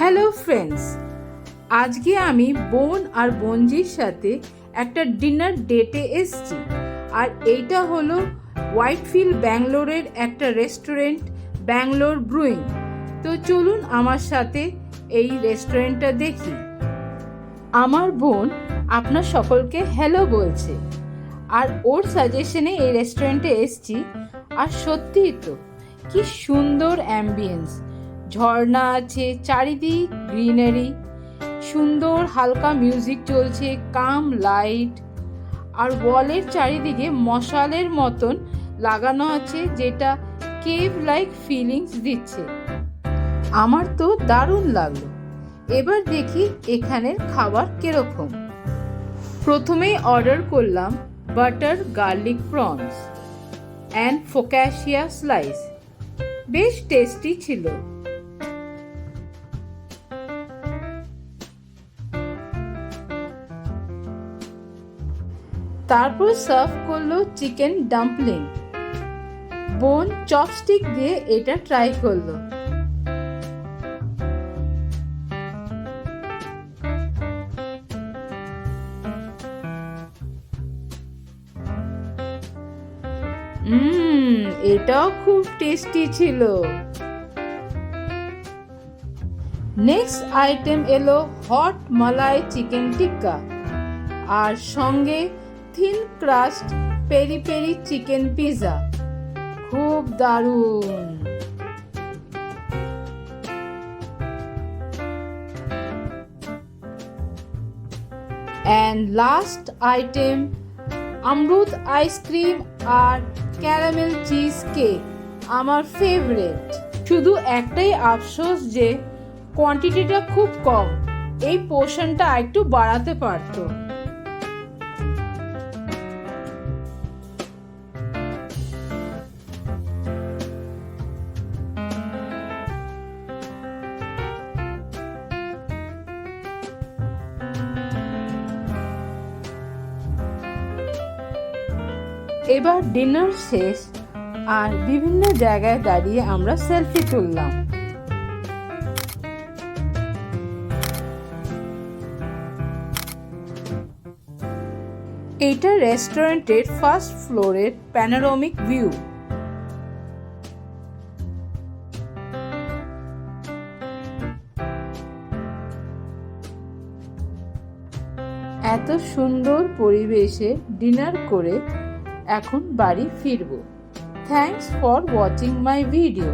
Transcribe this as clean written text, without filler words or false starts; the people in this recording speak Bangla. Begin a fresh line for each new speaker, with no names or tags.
হ্যালো ফ্রেন্ডস, আজকে আমি বোন আর বোনজির সাথে একটা ডিনার ডেটে এসেছি। আর এইটা হলো হোয়াইটফিল্ড ব্যাঙ্গালোরের একটা রেস্টুরেন্ট, ব্যাঙ্গালোর ব্রুইং। তো চলুন আমার সাথে এই রেস্টুরেন্টটা দেখি। আমার বোন আপনার সকলকে হ্যালো বলছে, আর ওর সাজেশনে এই রেস্টুরেন্টে এসেছি। আর সত্যিই তো কি সুন্দর অ্যাম্বিয়েন্স, ঝর্ণা আছে, চারিদিক গ্রিনারি, সুন্দর হালকা মিউজিক চলছে, কাম লাইট, আর ওয়ালের চারিদিকে মশালের মতন লাগানো আছে, যেটা কেভ লাইক ফিলিংস দিচ্ছে। আমার তো দারুণ লাগলো। এবার দেখি এখানের খাবার কিরকম। প্রথমেই অর্ডার করলাম butter garlic prawns and focaccia slice. বেশ টেস্টি ছিল। তারপর সার্ভ করলো চিকেন ডাম্পলিং। বোন চপস্টিক দিয়ে এটা ট্রাই করলো। এটাও খুব টেস্টি ছিল। নেক্সট আইটেম এলো হট মালাই চিকেন টিক্কা, আর সঙ্গে thin crust peri peri chicken pizza. খুব দারুণ। And last item amrood ice cream আর ক্যারামেল চিজ কেক, আমার ফেভারিট। শুধু একটাই আফসোস যে কোয়ান্টিটিটা খুব কম, এই পোর্শনটা একটু বাড়াতে পারতো। এবার ডিনার শেষ, আর বিভিন্ন জায়গায় দাঁড়িয়ে আমরা সেলফি তুললাম। এইটা রেস্টুরেন্টের ফার্স্ট ফ্লোরের প্যানোরামিক ভিউ। এত সুন্দর পরিবেশে ডিনার করে এখন বাড়ি ফিরবো। Thanks for watching my video.